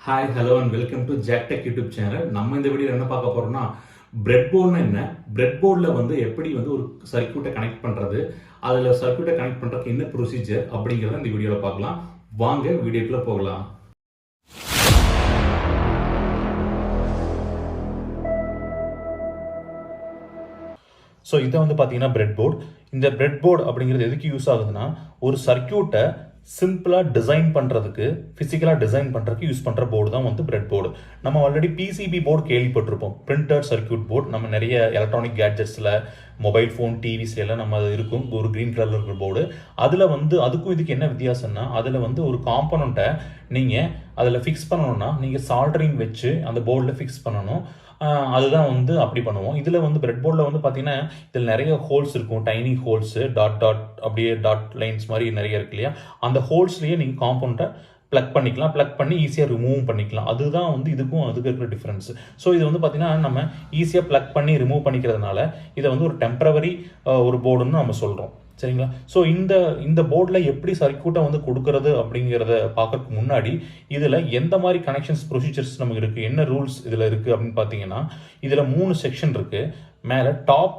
Hi, hello and welcome to JAKTECH YouTube channel. நம்ம இந்த வீடியோல என்ன பார்க்க போறோம்னா breadboardனா என்ன, breadboardல வந்து எப்படி வந்து ஒரு சர்க்யூட்டை கனெக்ட் பண்றது, அதுல சர்க்யூட்டை கனெக்ட் பண்றதுக்கு என்ன ப்ரொசீஜர் அப்படிங்கறத இந்த வீடியோல பார்க்கலாம். வாங்க வீடியோக்குள்ள போகலாம். ஸோ இதை வந்து பார்த்தீங்கன்னா breadboard. இந்த breadboard அப்படிங்கிறது எதுக்கு யூஸ் ஆகுதுன்னா ஒரு சர்க்யூட்டை சிம்பிளாக டிசைன் பண்ணுறதுக்கு, ஃபிசிக்கலாக டிசைன் பண்ணுறதுக்கு யூஸ் பண்ணுற போர்டு தான் வந்து breadboard. நம்ம ஆல்ரெடி பிசிபி போர்டு கேள்விப்பட்டிருப்போம், பிரிண்டர் சர்க்யூட் போர்டு. நம்ம நிறைய எலக்ட்ரானிக் கேட்ஜெட்ஸில், மொபைல் ஃபோன், டிவிஸ்ல எல்லாம் நம்ம அது இருக்கும், ஒரு க்ரீன் கலரில் இருக்கிற போர்டு. அதில் வந்து அதுக்கும் இதுக்கு என்ன வித்தியாசம்னா, அதில் வந்து ஒரு காம்பனண்ட்டை நீங்கள் அதில் ஃபிக்ஸ் பண்ணணும்னா நீங்கள் சால்டரிங் வச்சு அந்த போர்டில் ஃபிக்ஸ் பண்ணணும். அதுதான் வந்து அப்படி பண்ணுவோம். இதில் வந்து breadboardல வந்து பார்த்தீங்கன்னா இதில் நிறைய ஹோல்ஸ் இருக்கும், டைனி ஹோல்ஸு, டாட் அப்படியே டாட் லைன்ஸ் மாதிரி நிறைய இருக்கு இல்லையா. அந்த ஹோல்ஸ்லேயே நீங்கள் காம்பவுண்டை ப்ளக் பண்ணிக்கலாம், ப்ளக் பண்ணி ஈஸியாக ரிமூவ் பண்ணிக்கலாம். அதுதான் வந்து இதுக்கும் அதுக்கு இருக்கிற டிஃப்ரென்ஸ். ஸோ இது வந்து பார்த்தீங்கன்னா நம்ம ஈஸியாக ப்ளக் பண்ணி ரிமூவ் பண்ணிக்கிறதுனால இதை வந்து ஒரு டெம்பரவரி ஒரு போர்டுன்னு நம்ம சொல்கிறோம். சரிங்களா. ஸோ இந்த போர்டில் எப்படி சர்க்யூட்டை வந்து கொடுக்கறது அப்படிங்கிறத பார்க்கறதுக்கு முன்னாடி இதில் எந்த மாதிரி கனெக்ஷன்ஸ் ப்ரொசீஜர்ஸ் நமக்கு இருக்குது, என்ன ரூல்ஸ் இதில் இருக்குது அப்படின்னு பார்த்தீங்கன்னா, இதில் 3 செக்ஷன் இருக்குது. மேலே டாப்,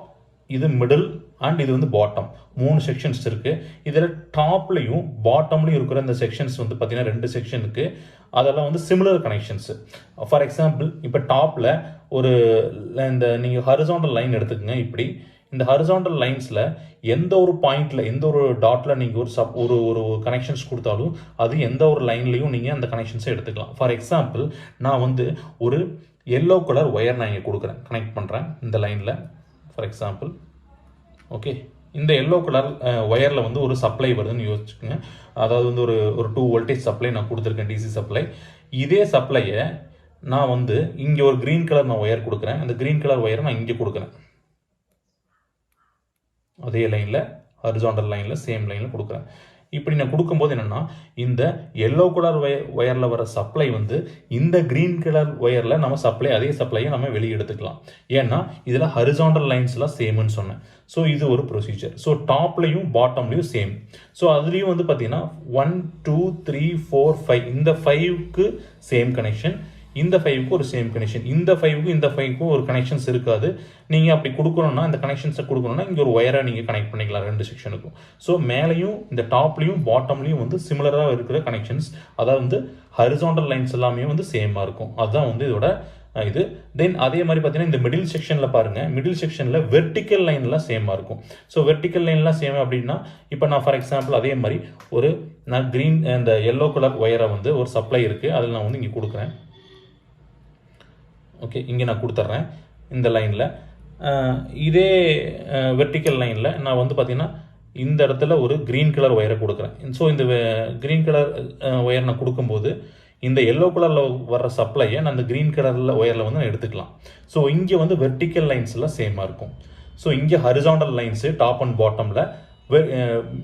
இது மிடில் அண்ட் இது வந்து பாட்டம், 3 செக்ஷன்ஸ் இருக்குது. இதில் டாப்லையும் பாட்டம்லையும் இருக்கிற இந்த செக்ஷன்ஸ் வந்து பார்த்தீங்கன்னா 2 செக்ஷனுக்கு அதெல்லாம் வந்து சிமிலர் கனெக்ஷன்ஸு. ஃபார் எக்ஸாம்பிள் இப்போ டாப்பில் ஒரு இந்த நீங்கள் ஹரிசாண்டல் லைன் எடுத்துக்கங்க. இப்படி இந்த ஹரிசாண்டல் லைன்ஸில் எந்த ஒரு பாயிண்டில், எந்த ஒரு டாட்டில் நீங்கள் ஒரு கனெக்ஷன்ஸ் கொடுத்தாலும் அது எந்த ஒரு லைன்லையும் நீங்கள் அந்த கனெக்ஷன்ஸை எடுத்துக்கலாம். ஃபார் எக்ஸாம்பிள் நான் வந்து ஒரு எல்லோ கலர் ஒயர் நான் இங்கே கொடுக்குறேன், கனெக்ட் பண்ணுறேன் இந்த லைனில். ஃபார் எக்ஸாம்பிள் ஓகே, இந்த எல்லோ கலர் ஒயரில் வந்து ஒரு சப்ளை வருதுன்னு யோசிச்சுக்கோங்க. அதாவது வந்து ஒரு 2 வோல்டேஜ் சப்ளை நான் கொடுத்துருக்கேன், டிசி சப்ளை. இதே சப்ளையை நான் வந்து இங்கே ஒரு க்ரீன் கலர் நான் ஒயர் கொடுக்குறேன். அந்த க்ரீன் கலர் ஒயரை நான் இங்கே கொடுக்குறேன், அதே லைனில், ஹரிசாண்டல் லைனில், சேம் லைனில் கொடுக்குறேன். இப்படி நான் கொடுக்கும்போது என்னென்னா, இந்த எல்லோ கலர் ஒயரில் வர சப்ளை வந்து இந்த க்ரீன் கலர் ஒயரில் நம்ம அதே சப்ளையை நம்ம வெளியே எடுத்துக்கலாம். ஏன்னா இதில் ஹரிசாண்டல் லைன்ஸ்லாம் சேம்னு சொன்னேன். ஸோ இது ஒரு ப்ரொசீஜர். ஸோ டாப்லையும் பாட்டம்லையும் சேம். ஸோ அதுலேயும் வந்து பார்த்தீங்கன்னா 1 2 3 4 5 இந்த 5க்கு சேம் கனெக்ஷன், இந்த 5க்கு ஒரு சேம் கனெக்ஷன், இந்த 5க்கும் இந்த 5க்கும் ஒரு கனெக்ஷன்ஸ் இருக்காது. நீங்கள் அப்படி கொடுக்கணும்னா, இந்த கனெக்ஷன்ஸை கொடுக்கணும்னா இங்கே ஒரு ஒயரை நீங்கள் கனெக்ட் பண்ணிக்கலாம் 2 செக்ஷனுக்கும். ஸோ மேலேயும் இந்த டாப்லையும் பாட்டம்லையும் வந்து சிமிலராக இருக்கிற கனெக்ஷன்ஸ், அதாவது வந்து ஹரிசாண்டல் லைன்ஸ் எல்லாமே வந்து சேமாக இருக்கும். அதுதான் வந்து இதோட இது. தென் அதே மாதிரி பார்த்தீங்கன்னா இந்த மிடில் செக்ஷனில் பாருங்கள், மிடில் செக்ஷனில் வெர்டிக்கல் லைன்லாம் சேமாக இருக்கும். ஸோ வெர்டிக்கல் லைன்லாம் சேம் அப்படின்னா, இப்போ நான் ஃபார் எக்ஸாம்பிள் அதே மாதிரி நான் க்ரீன் இந்த எல்லோ கலர் ஒயரை வந்து ஒரு சப்ளை இருக்குது, அதில் நான் வந்து இங்கே கொடுக்குறேன். ஓகே, இங்கே நான் கொடுத்துட்றேன் இந்த லைனில். இதே வெர்டிக்கல் லைனில் நான் வந்து பார்த்தீங்கன்னா இந்த இடத்துல ஒரு க்ரீன் கலர் ஒயரை கொடுக்குறேன். ஸோ இந்த க்ரீன் கலர் ஒயர் நான் கொடுக்கும்போது இந்த எல்லோ கலரில் வர்ற சப்ளையை நான் இந்த க்ரீன் கலரில் ஒயரில் வந்து நான் எடுத்துக்கலாம். ஸோ இங்கே வந்து வெர்டிக்கல் லைன்ஸ்லாம் சேமாக இருக்கும். ஸோ இங்கே ஹரிசாண்டல் லைன்ஸு டாப் அண்ட் பாட்டமில்,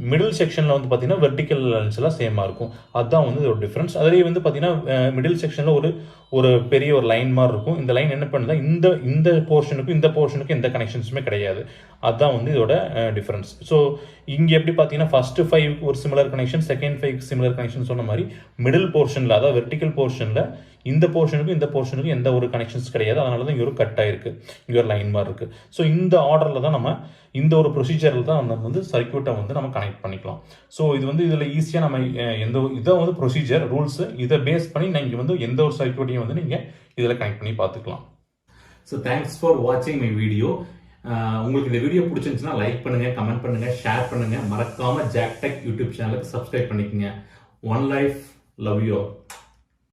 மிடில் செக்ஷனில் வந்து பார்த்தீங்கன்னா வெர்டிக்கல் லைன்ஸ் எல்லாம் சேமாக இருக்கும். அதுதான் வந்து ஒரு டிஃப்ரென்ஸ். அதுலேயே வந்து பார்த்தீங்கன்னா மிடில் செக்ஷனில் ஒரு பெரிய ஒரு லைன் மாதிரி இருக்கும். இந்த லைன் என்ன பண்ணுதா, இந்த போர்ஷனுக்கும் இந்த போர்ஷனுக்கும் எந்த கனெக்ஷன்ஸுமே கிடையாது. அதுதான் வந்து இதோட டிஃப்ரென்ஸ். ஸோ இங்கே எப்படி பார்த்தீங்கன்னா ஃபர்ஸ்ட் 5க்கு ஒரு சிமிலர் கனெக்ஷன், செகண்ட் 5க்கு சிமிலர் கனெக்ஷன் சொன்ன மாதிரி, மிடில் போர்ஷனில் அதாவது வெர்டிக்கல் போர்ஷனில் இந்த போர்ஷனுக்கும் எந்த ஒரு கனெக்ஷன்ஸ் கிடையாது. அதனால தான் இங்கே ஒரு கட் ஆயிருக்கு, இங்கே ஒரு லைன் மாதிரி இருக்குது. ஸோ இந்த ஆர்டரில் தான் நம்ம இந்த ஒரு ப்ரொசீஜரில் தான் நம்ம வந்து சர்க்யூட்டை வந்து நம்ம கனெக்ட் பண்ணிக்கலாம். ஸோ இது வந்து இதில் ஈஸியாக நம்ம இதை வந்து ப்ரொசீஜர் ரூல்ஸு, இதை பேஸ் பண்ணி நீங்கள் வந்து எந்த ஒரு சர்க்யூட்டையும் வந்து நீங்கள் இதில் கனெக்ட் பண்ணி பார்த்துக்கலாம். ஸோ தேங்க்ஸ் ஃபார் வாட்சிங் மை வீடியோ. உங்களுக்கு இந்த வீடியோ பிடிச்சிருந்துச்சுன்னா லைக் பண்ணுங்க, கமெண்ட் பண்ணுங்க, ஷேர் பண்ணுங்க. மறக்காம JAKTECH யூடியூப் சேனலுக்கு சப்ஸ்கிரைப் பண்ணிக்கோங்க. One life, love you.